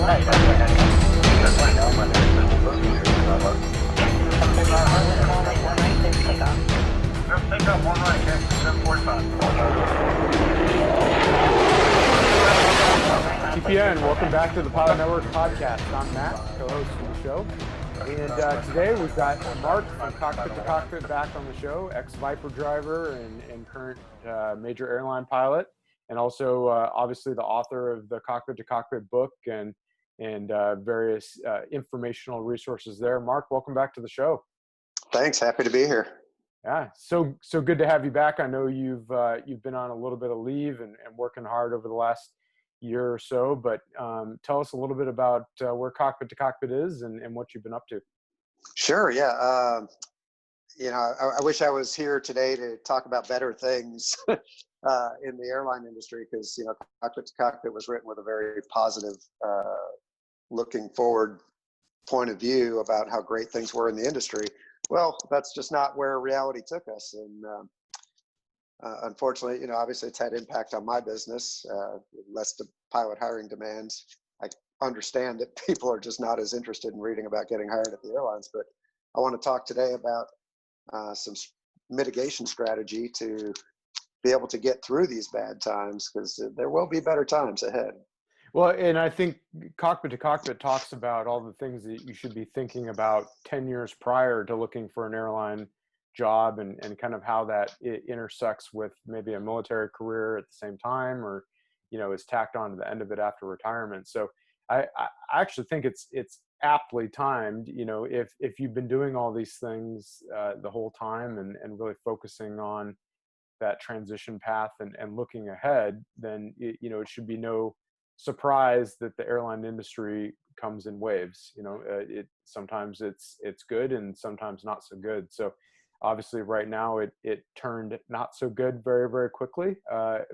TPN, welcome back to the Pilot Network podcast. I'm Matt, co-host of the show. And today we've got Marc from Cockpit2Cockpit back on the show, ex-Viper driver and current major airline pilot, and also obviously the author of the Cockpit2Cockpit book and various informational resources there. Marc, welcome back to the show. Thanks. Happy to be here. Yeah, so good to have you back. I know you've been on a little bit of leave and working hard over the last year or so, but tell us a little bit about where Cockpit2Cockpit is and what you've been up to. Sure. Yeah. I wish I was here today to talk about better things in the airline industry, because Cockpit2Cockpit was written with a very positive, looking forward point of view about how great things were in the industry. Well, that's just not where reality took us, and unfortunately, obviously it's had impact on my business, less pilot hiring demands. I understand that people are just not as interested in reading about getting hired at the airlines, but I want to talk today about some mitigation strategy to be able to get through these bad times, because there will be better times ahead. Well, and I think Cockpit2Cockpit talks about all the things that you should be thinking about 10 years prior to looking for an airline job, and kind of how that it intersects with maybe a military career at the same time, or is tacked on to the end of it after retirement. So I actually think it's aptly timed. If you've been doing all these things the whole time and really focusing on that transition path and looking ahead, then it should be no surprise that the airline industry comes in waves. Sometimes it's good and sometimes not so good. So obviously right now it turned not so good very, very quickly,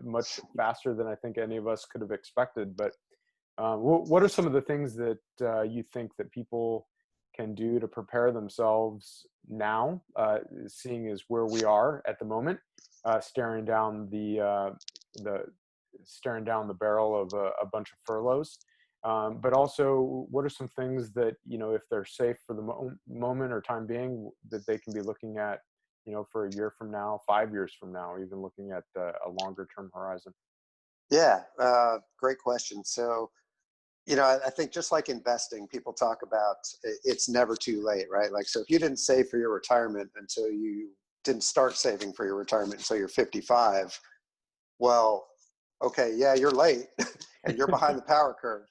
much faster than I think any of us could have expected. But what are some of the things that you think that people can do to prepare themselves now, seeing as where we are at the moment, staring down the barrel of a bunch of furloughs, but also what are some things that if they're safe for the moment or time being, that they can be looking at for a year from now, 5 years from now, even looking at a longer term horizon? Yeah, great question. So I think just like investing, people talk about it's never too late, right? Like, so if you didn't save for your retirement until you didn't start saving for your retirement until you're 55, well, okay, yeah, you're late and you're behind the power curve,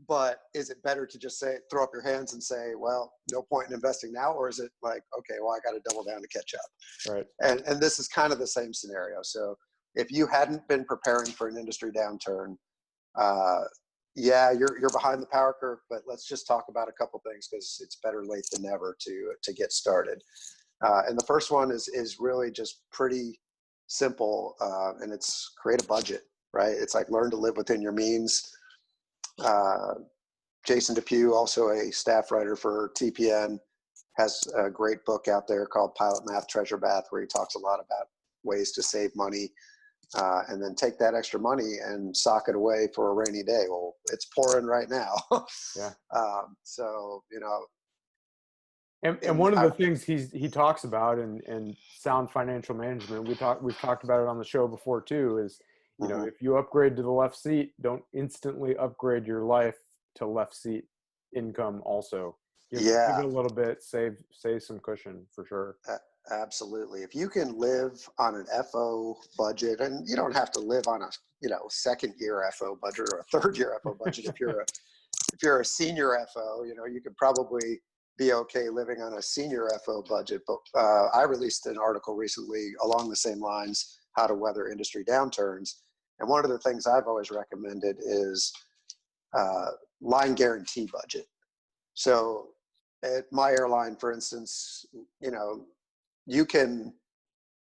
but is it better to just throw up your hands and say, well, no point in investing now? Or is it like, okay, well, I got to double down to catch up. Right. And this is kind of the same scenario. So if you hadn't been preparing for an industry downturn, yeah, you're behind the power curve, but let's just talk about a couple things, because it's better late than never to get started. And the first one is really just pretty simple, and it's create a budget, right? It's like learn to live within your means. Jason Depew, also a staff writer for TPN, has a great book out there called Pilot Math Treasure Bath, where he talks a lot about ways to save money, and then take that extra money and sock it away for a rainy day. Well, it's pouring right now. Yeah. So, And one of the things he talks about in sound financial management, we've talked about it on the show before too, is if you upgrade to the left seat, don't instantly upgrade your life to left seat income also. Give it a little bit, save some cushion for sure. Absolutely. If you can live on an FO budget, and you don't have to live on a second year FO budget or a third year FO budget. If you're a senior FO, you could probably be okay living on a senior FO budget. But I released an article recently along the same lines, how to weather industry downturns. And one of the things I've always recommended is line guarantee budget. So at my airline, for instance, you can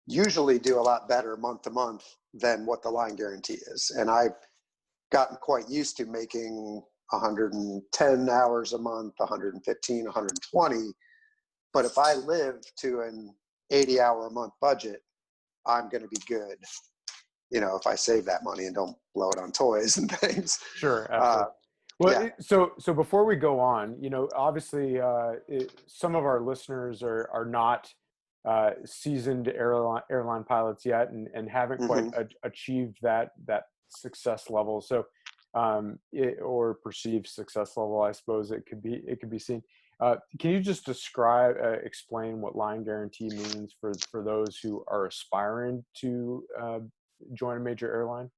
usually do a lot better month to month than what the line guarantee is. And I've gotten quite used to making 110 hours a month, 115, 120. But if I live to an 80-hour a month budget, I'm going to be good, if I save that money and don't blow it on toys and things. Sure. Absolutely. Well, Yeah. so before we go on, obviously, some of our listeners are not seasoned airline pilots yet, and haven't quite Hmm. achieved that success level. So, or perceived success level, I suppose it could be seen. Can you just explain what line guarantee means for those who are aspiring to join a major airline?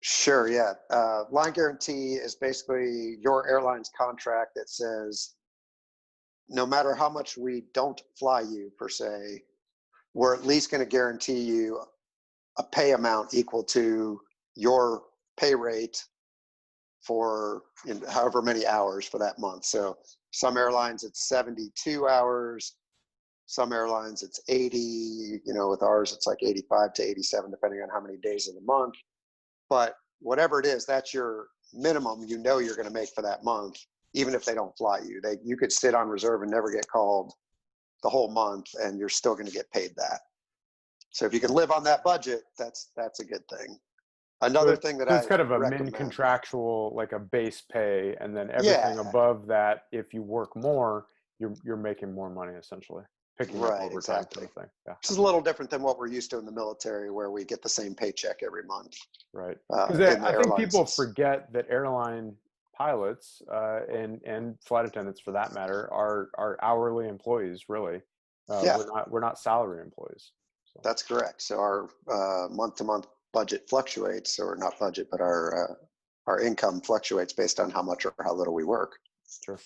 Sure. Yeah. Line guarantee is basically your airline's contract that says no matter how much we don't fly you per se, we're at least going to guarantee you a pay amount equal to your pay rate for however many hours for that month. So some airlines it's 72 hours, some airlines it's 80, with ours it's like 85 to 87 depending on how many days in the month. But whatever it is, that's your minimum you're going to make for that month, even if they don't fly you. You could sit on reserve and never get called the whole month and you're still going to get paid that. So if you can live on that budget, that's a good thing. So, Another thing that so it's I kind of a min recommend. contractual, like a base pay, and then Yeah, everything above that, if you work more, you're making more money essentially, picking up right, overtime exactly. sort of thing. Yeah, This is a little different than what we're used to in the military, where we get the same paycheck every month. right. Because In the I think airlines, people forget that airline pilots and flight attendants, for that matter, are hourly employees. Really, yeah, we're not salary employees. So that's correct. So our month-to-month budget fluctuates, or not budget, but our income fluctuates based on how much or how little we work. sure.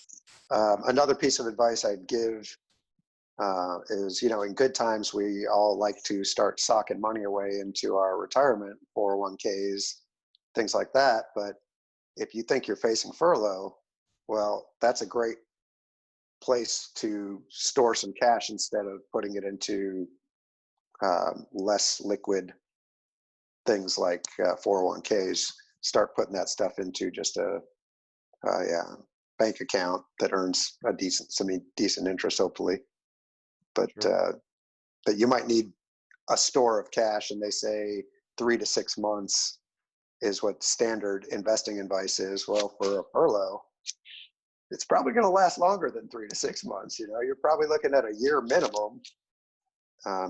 Another piece of advice I'd give is, in good times, we all like to start socking money away into our retirement, 401ks, things like that. But if you think you're facing furlough, well, that's a great place to store some cash instead of putting it into less liquid things like 401ks. Start putting that stuff into just a bank account that earns some decent interest, hopefully. But Sure. that you might need a store of cash, and they say 3 to 6 months is what standard investing advice is. Well, for a furlough, it's probably going to last longer than 3 to 6 months. You're probably looking at a year minimum,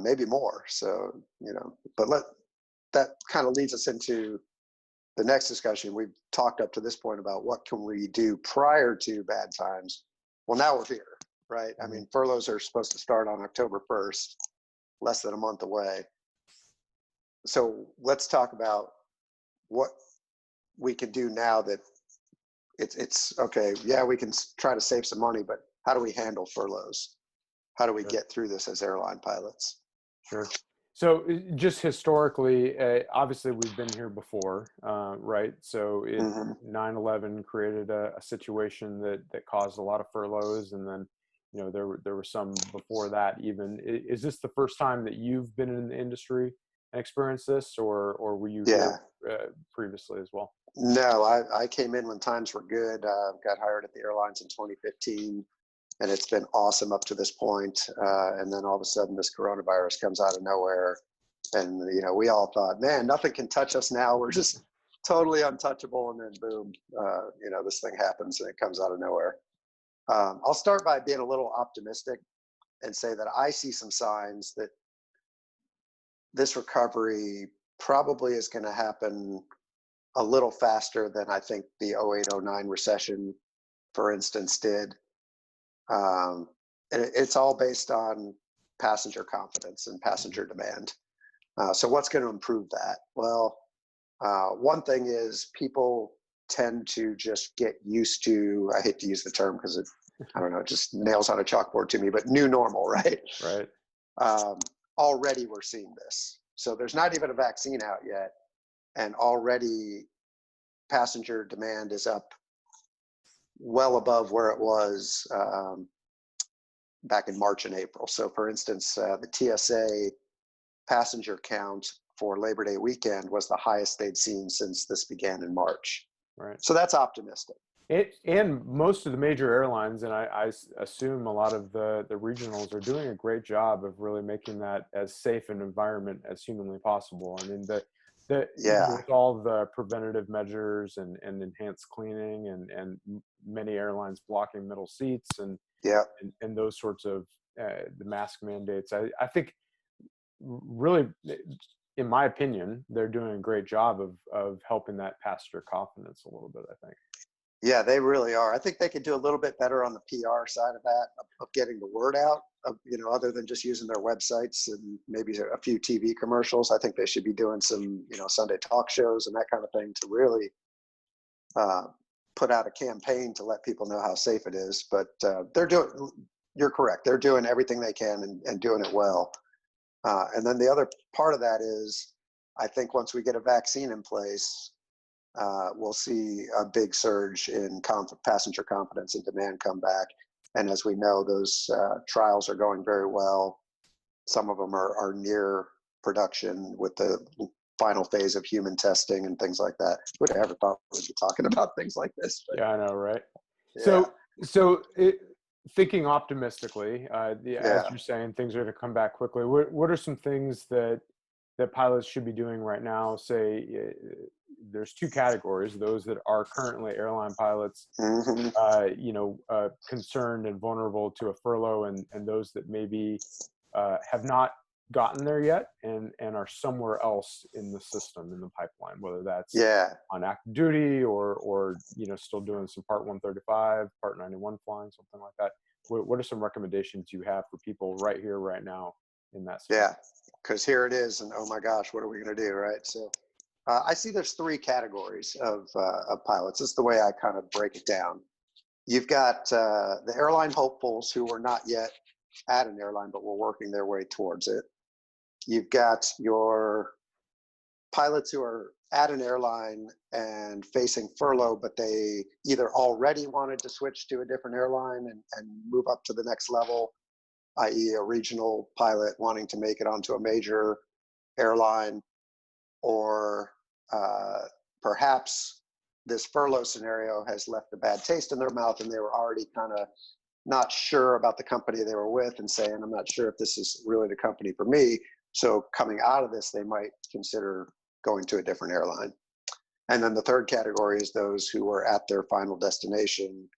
maybe more. So, but that kind of leads us into the next discussion. We've talked up to this point about what can we do prior to bad times. Well, now we're here, right? I mean, furloughs are supposed to start on October 1st, less than a month away. So let's talk about what we can do now that it's okay. Yeah, we can try to save some money, but how do we handle furloughs? How do we Sure. get through this as airline pilots? Sure. So just historically, obviously we've been here before, right? So Hmm. 9/11 created a situation that caused a lot of furloughs, and then there were some before that even. Is this the first time that you've been in the industry and experienced this, or were you here Yeah. previously as well? No, I came in when times were good. Got hired at the airlines in 2015, and it's been awesome up to this point. And then all of a sudden, this coronavirus comes out of nowhere, and we all thought, man, nothing can touch us now. We're just totally untouchable. And then boom, this thing happens, and it comes out of nowhere. I'll start by being a little optimistic and say that I see some signs that this recovery probably is going to happen a little faster than I think the 08-09 recession, for instance, did. And it's all based on passenger confidence and passenger demand. So what's going to improve that? Well, one thing is people tend to just get used to, I hate to use the term because I don't know, it just nails on a chalkboard to me, but new normal, right? Right. Already we're seeing this. So there's not even a vaccine out yet. And already passenger demand is up well above where it was back in March and April. So for instance, the TSA passenger count for Labor Day weekend was the highest they'd seen since this began in March. Right. So that's optimistic. And most of the major airlines, and I assume a lot of the regionals, are doing a great job of really making that as safe an environment as humanly possible. I mean, that Yeah. with all the preventative measures and enhanced cleaning and many airlines blocking middle seats Yeah. and those sorts of the mask mandates, I think really, in my opinion, they're doing a great job of helping that passenger confidence a little bit, I think. Yeah, they really are. I think they could do a little bit better on the PR side of that, of getting the word out, of, other than just using their websites and maybe a few TV commercials. I think they should be doing some, Sunday talk shows and that kind of thing to really uh, put out a campaign to let people know how safe it is. But you're correct. They're doing everything they can and doing it well. And then the other part of that is, I think once we get a vaccine in place, we'll see a big surge in passenger confidence and demand come back. And as we know, those trials are going very well. Some of them are near production with the final phase of human testing and things like that. Who'd have ever thought we'd be talking about things like this? But, Yeah, I know, right? yeah. So thinking optimistically, as Yeah. you're saying, things are going to come back quickly. What are some things that pilots should be doing right now? Say there's two categories: those that are currently airline pilots, Hmm. concerned and vulnerable to a furlough, and those that maybe have not gotten there yet and are somewhere else in the system, in the pipeline, whether that's Yeah. on active duty or still doing some Part 135, Part 91 flying, something like that. What are some recommendations you have for people right here, right now in that space? Yeah. Because here it is, and oh my gosh, what are we going to do, right? So I see there's three categories of pilots. This is the way I kind of break it down. You've got the airline hopefuls who are not yet at an airline, but were working their way towards it. You've got your pilots who are at an airline and facing furlough, but they either already wanted to switch to a different airline and move up to the next level, i.e. a regional pilot wanting to make it onto a major airline, or perhaps this furlough scenario has left a bad taste in their mouth and they were already kind of not sure about the company they were with and saying, I'm not sure if this is really the company for me. So coming out of this, they might consider going to a different airline. And then the third category is those who are at their final destination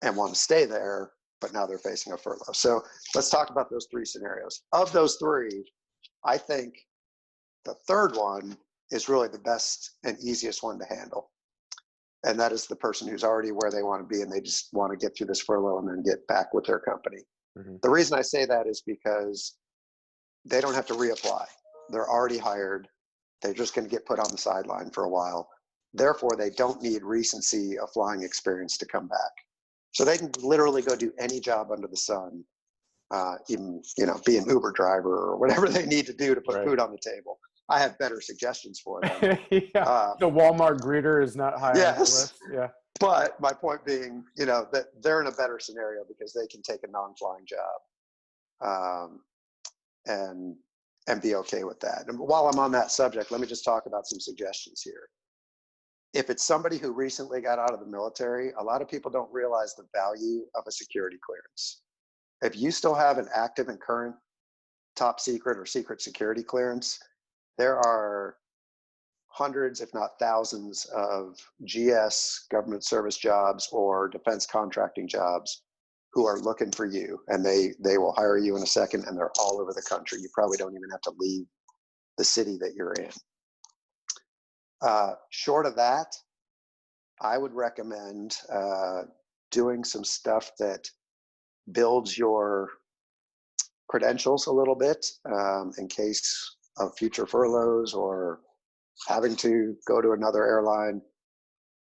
and want to stay there, but now they're facing a furlough. So let's talk about those three scenarios. Of those three, I think the third one is really the best and easiest one to handle. And that is the person who's already where they want to be and they just want to get through this furlough and then get back with their company. Mm-hmm. The reason I say that is because they don't have to reapply. They're already hired. They're just going to get put on the sideline for a while. Therefore, they don't need recency of flying experience to come back. So they can literally go do any job under the sun, even be an Uber driver or whatever they need to do to put food on the table. I have better suggestions for them. Yeah. The Walmart greeter is not high on the list. Yeah. But my point being, that they're in a better scenario because they can take a non-flying job and be okay with that. And while I'm on that subject, let me just talk about some suggestions here. If it's somebody who recently got out of the military, a lot of people don't realize the value of a security clearance. If you still have an active and current top secret or secret security clearance, there are hundreds, if not thousands, of GS, government service jobs, or defense contracting jobs who are looking for you, and they will hire you in a second, and they're all over the country. You probably don't even have to leave the city that you're in. Short of that, I would recommend doing some stuff that builds your credentials a little bit in case of future furloughs or having to go to another airline.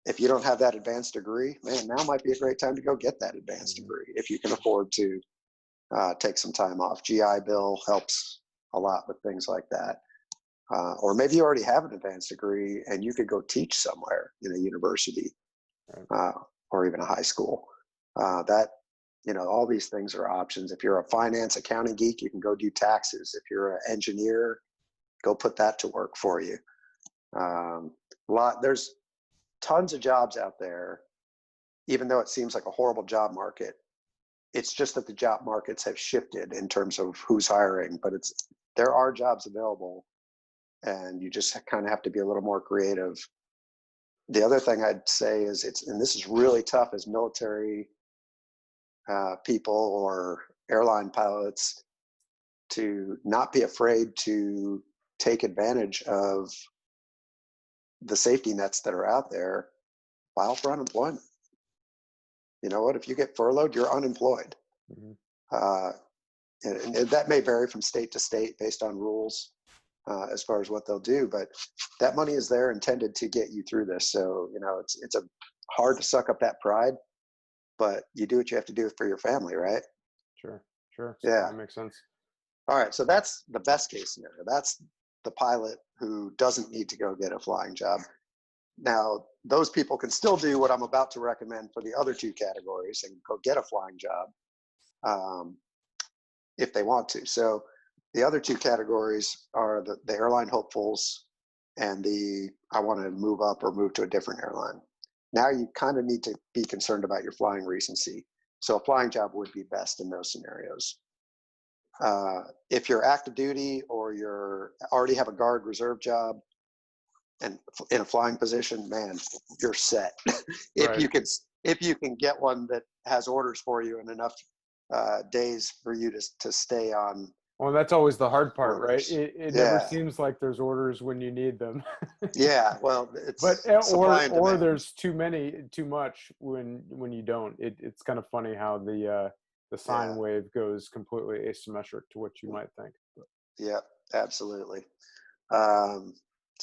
If you don't have that advanced degree, man, now might be a great time to go get that advanced degree if you can afford to take some time off. GI Bill helps a lot with things like that. Or maybe you already have an advanced degree and you could go teach somewhere in a university or even a high school. All these things are options. If you're a finance accounting geek, you can go do taxes. If you're an engineer, go put that to work for you. There's tons of jobs out there, even though it seems like a horrible job market. It's just that the job markets have shifted in terms of who's hiring, but there are jobs available and you just kind of have to be a little more creative. The other thing I'd say is and this is really tough as military people or airline pilots, to not be afraid to take advantage of the safety nets that are out there. File for unemployment. You know what? If you get furloughed, you're unemployed. Mhm. Uh, and that may vary from state to state based on rules as far as what they'll do, but that money is there intended to get you through this. So, you know, it's a hard to suck up that pride, but you do what you have to do for your family, right? Sure, sure. Yeah. That makes sense. All right. So that's the best case scenario. That's the pilot who doesn't need to go get a flying job. Now, those people can still do what I'm about to recommend for the other two categories and go get a flying job if they want to. So the other two categories are the airline hopefuls and I want to move up or move to a different airline. Now you kind of need to be concerned about your flying recency. So a flying job would be best in those scenarios. If you're active duty or you're already have a guard reserve job and in a flying position, man, you're set. Right. If you can get one that has orders for you and enough days for you to stay on. Well, that's always the hard part, orders. right? It never Yeah. seems like there's orders when you need them. Yeah. Well, But it's supply and or demand. there's too much when you don't. It's kind of funny how the sine wave goes completely asymmetric to what you might think. Yeah, absolutely.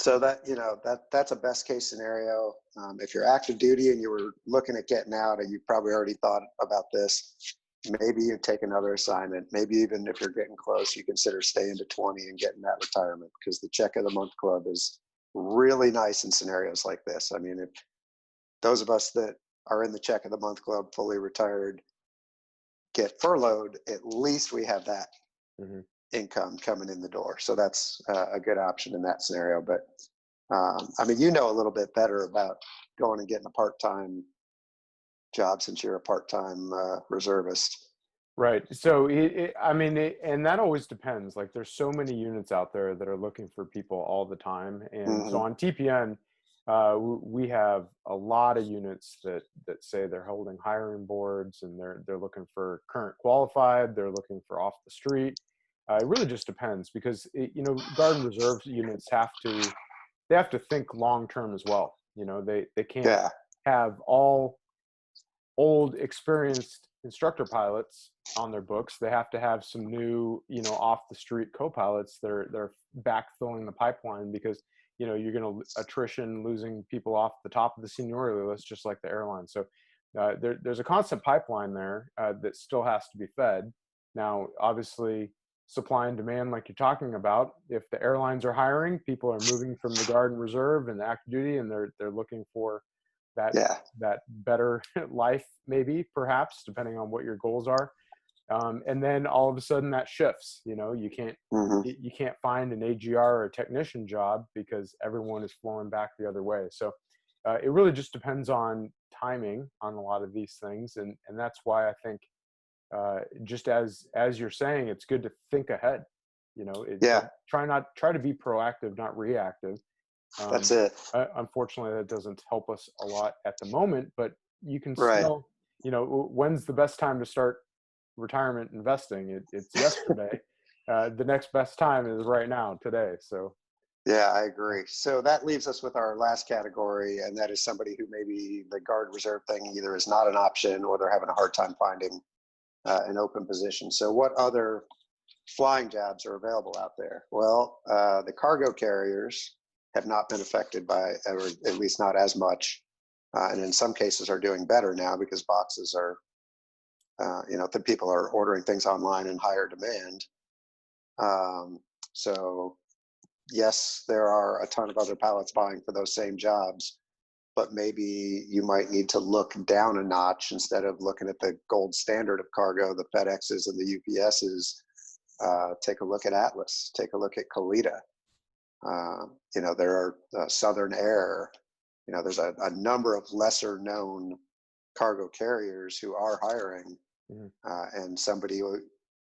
So that, you know, that's a best case scenario. If you're active duty and you were looking at getting out, and you probably already thought about this, maybe you take another assignment. Maybe even if you're getting close, you consider staying to 20 and getting that retirement, because the check of the month club is really nice in scenarios like this. I mean, if those of us that are in the check of the month club, fully retired, get furloughed, at least we have that Mm-hmm. income coming in the door. So that's a good option in that scenario. But I mean, you know a little bit better about going and getting a part-time job since you're a part-time reservist. Right. So I mean, and that always depends. Like, there's so many units out there that are looking for people all the time, and so Mm-hmm. on TPN, we have a lot of units that say they're holding hiring boards, and they're looking for current qualified. They're looking for off the street. It really just depends, because you know, guard and reserve units they have to think long term as well. You know, they can't Yeah. have all old experienced instructor pilots on their books. They have to have some new, you know, off the street co-pilots. They're backfilling the pipeline, because you know, you're going to attrition, losing people off the top of the seniority list, just like the airline. So there's a constant pipeline there that still has to be fed. Now, obviously, supply and demand, like you're talking about, if the airlines are hiring, people are moving from the guard and reserve and the active duty, and they're looking for that Yeah. that better life, maybe, perhaps, depending on what your goals are. And then all of a sudden that shifts. You know, Mm-hmm. you can't find an AGR or a technician job because everyone is flowing back the other way. So it really just depends on timing on a lot of these things, and that's why I think just as you're saying, it's good to think ahead. You know, Yeah. try to be proactive, not reactive. That's it. Unfortunately, that doesn't help us a lot at the moment, but you can Right. still, you know, when's the best time to start retirement investing? It's yesterday. The next best time is right now, today. So, Yeah, I agree. So that leaves us with our last category, and that is somebody who maybe the guard reserve thing either is not an option or they're having a hard time finding an open position. So what other flying jobs are available out there? Well, the cargo carriers have not been affected by, or at least not as much, and in some cases are doing better now because boxes are, you know, the people are ordering things online in higher demand. So yes, there are a ton of other pilots vying for those same jobs, but maybe you might need to look down a notch. Instead of looking at the gold standard of cargo, the FedExes and the UPSs. Take a look at Atlas. Take a look at Colita. You know, there are Southern Air. You know, there's a number of lesser known cargo carriers who are hiring, and somebody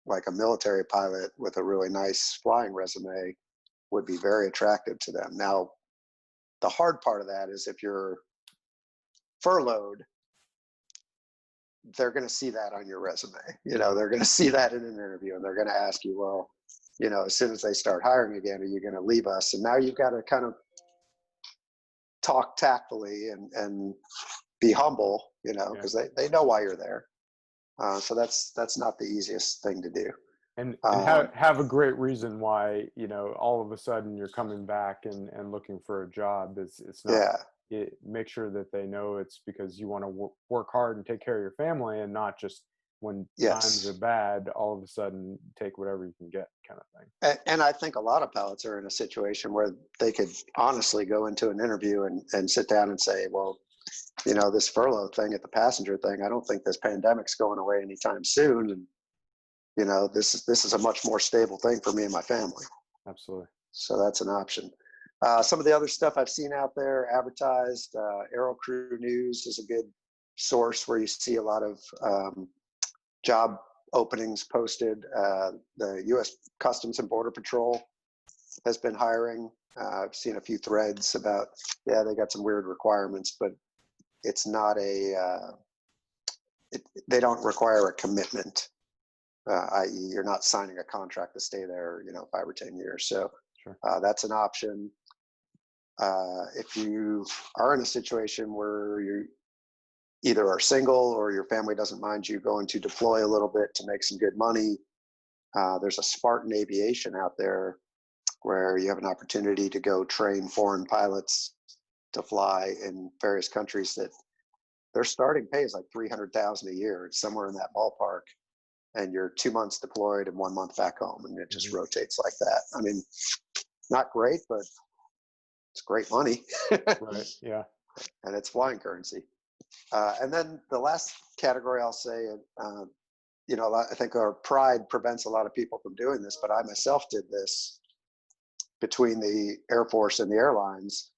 like a military pilot with a really nice flying resume would be very attractive to them. Now, the hard part of that is if you're furloughed, they're going to see that on your resume. They're going to see that in an interview, and they're going to ask you, well, as soon as they start hiring again, are you going to leave us? And now you've got to kind of talk tactfully and be humble, because they know why you're there. So that's not the easiest thing to do. And have a great reason why, all of a sudden you're coming back and looking for a job. It's not, make sure that they know it's because you want to work hard and take care of your family, and not just when times are bad, all of a sudden take whatever you can get, kind of thing. And I think a lot of pilots are in a situation where they could honestly go into an interview and sit down and say, well, this furlough thing at the passenger thing, I don't think this pandemic's going away anytime soon. And, this is a much more stable thing for me and my family. Absolutely. So that's an option. Some of the other stuff I've seen out there advertised, Aero Crew News is a good source where you see a lot of job openings posted. The U.S. Customs and Border Patrol has been hiring. I've seen a few threads about, they got some weird requirements, but it's not they don't require a commitment, i.e. you're not signing a contract to stay there, 5 or 10 years. So sure. That's an option. If you are in a situation where you either are single or your family doesn't mind you going to deploy a little bit to make some good money, there's a Spartan Aviation out there where you have an opportunity to go train foreign pilots to fly in various countries that their starting pay is like $300,000 a year. It's somewhere in that ballpark. And you're 2 months deployed and 1 month back home, and it just rotates like that. I mean, not great, but it's great money. Right. Yeah. And it's flying currency. And then the last category I'll say, I think our pride prevents a lot of people from doing this, but I myself did this between the Air Force and the airlines,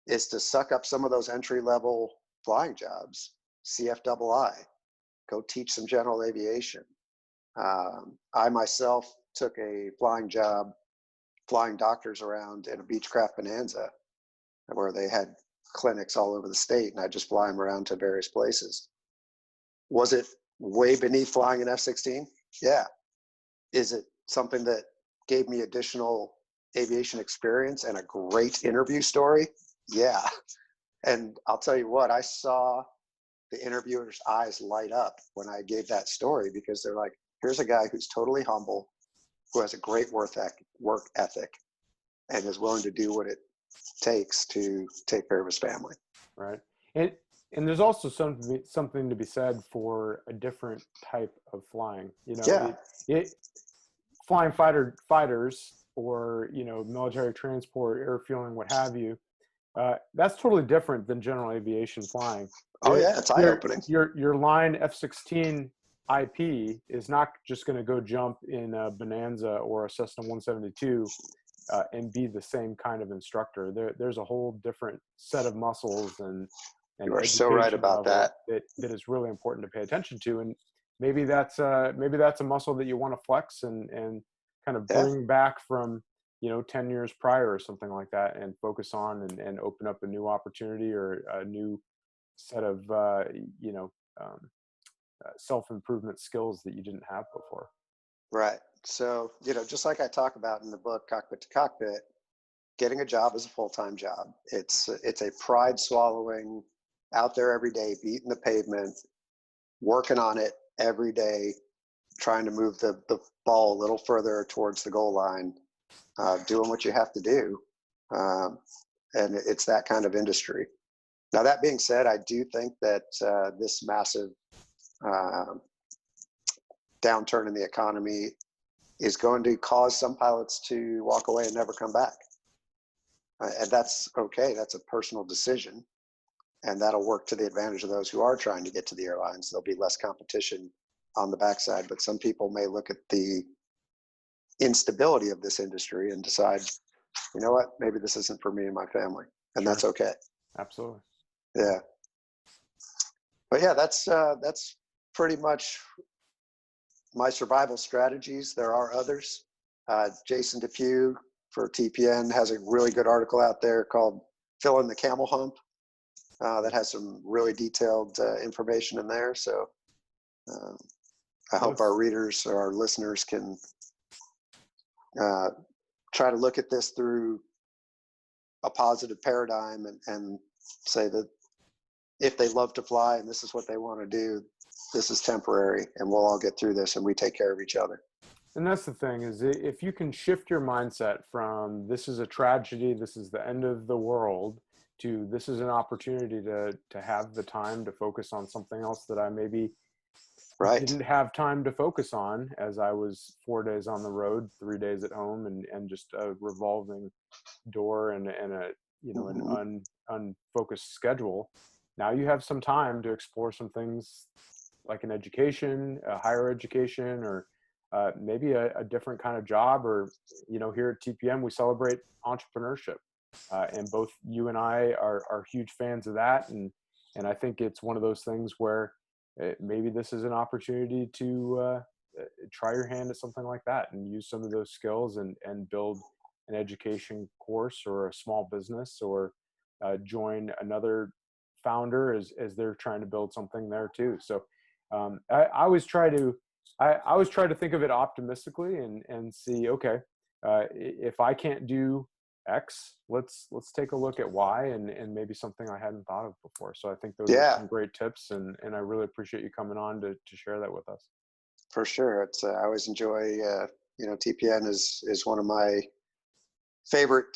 is to suck up some of those entry-level flying jobs, CFII, go teach some general aviation. I myself took a flying job, flying doctors around in a Beechcraft Bonanza, where they had clinics all over the state, and I just fly them around to various places. Was it way beneath flying an F-16? Yeah. Is it something that gave me additional aviation experience and a great interview story? Yeah. And I'll tell you what, I saw the interviewer's eyes light up when I gave that story, because they're like, here's a guy who's totally humble, who has a great work ethic, and is willing to do what it takes to take care of his family. Right. And there's also something to be said for a different type of flying. Flying fighters or, military transport, air fueling, what have you, that's totally different than general aviation flying. Oh yeah, it's eye-opening. Your line F-16 IP is not just going to go jump in a Bonanza or a Cessna 172 and be the same kind of instructor. There's a whole different set of muscles and you are so right about that is really important to pay attention to. And maybe that's a muscle that you want to flex and kind of bring back from 10 years prior or something like that, and focus on and open up a new opportunity or a new set of self-improvement skills that you didn't have before. Right. So, just like I talk about in the book, Cockpit to Cockpit, getting a job is a full-time job. It's a pride swallowing, out there every day, beating the pavement, working on it every day, trying to move the ball a little further towards the goal line, doing what you have to do. And it's that kind of industry. Now, that being said, I do think that this massive downturn in the economy is going to cause some pilots to walk away and never come back. And that's okay. That's a personal decision. And that'll work to the advantage of those who are trying to get to the airlines. There'll be less competition on the backside. But some people may look at the instability of this industry and decide, you know what, maybe this isn't for me and my family. And Sure. That's okay. Absolutely. Yeah. But yeah, that's pretty much my survival strategies. There are others. Jason Depew for TPN has a really good article out there called Fill in the Camel Hump that has some really detailed information in there. So I hope our readers or our listeners can try to look at this through a positive paradigm and say that if they love to fly and this is what they want to do, this is temporary and we'll all get through this and we take care of each other. And that's the thing, is if you can shift your mindset from this is a tragedy, this is the end of the world, to this is an opportunity to have the time to focus on something else that I maybe didn't have time to focus on, as I was 4 days on the road, 3 days at home, and just a revolving door and a an unfocused schedule. Now you have some time to explore some things like an education, a higher education, or maybe a different kind of job. Or, here at TPM, we celebrate entrepreneurship. And both you and I are huge fans of that. And I think it's one of those things where maybe this is an opportunity to try your hand at something like that and use some of those skills and build an education course or a small business, or join another founder as they're trying to build something there too. So I always try to think of it optimistically and see, okay, if I can't do X, let's take a look at Y and maybe something I hadn't thought of before. So I think those are some great tips, and I really appreciate you coming on to share that with us. For sure. It's I always enjoy TPN is one of my favorite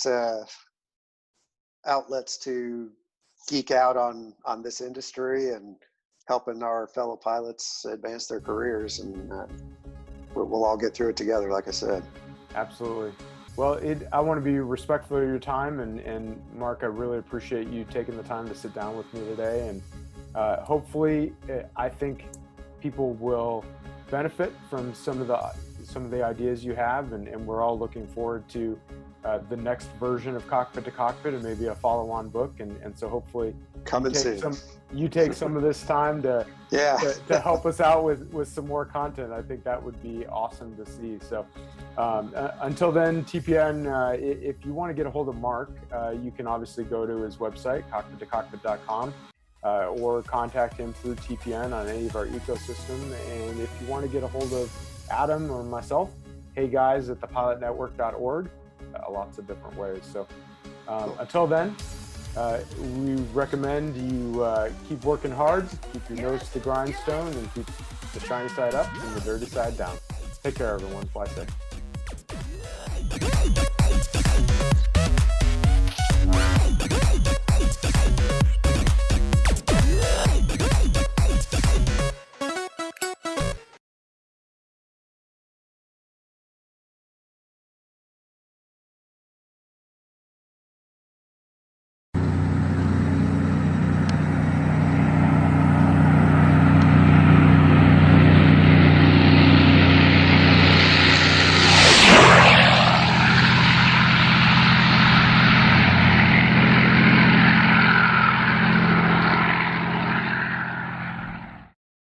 outlets to geek out on this industry and helping our fellow pilots advance their careers, and we'll all get through it together, like I said. Absolutely. Well, I want to be respectful of your time, and Marc, I really appreciate you taking the time to sit down with me today. And hopefully, I think people will benefit from some of the ideas you have, and we're all looking forward to the next version of Cockpit to Cockpit, and maybe a follow-on book. And so hopefully, you take some of this time to help us out with some more content. I think that would be awesome to see. So until then, TPN, if you want to get a hold of Marc, you can obviously go to his website, Cockpit2Cockpit.com, or contact him through TPN on any of our ecosystem. And if you want to get a hold of Adam or myself, hey guys at thepilotnetwork.org, lots of different ways. So until then, we recommend you keep working hard, keep your nose to the grindstone, and keep the shiny side up and the dirty side down. Take care, everyone. Fly safe.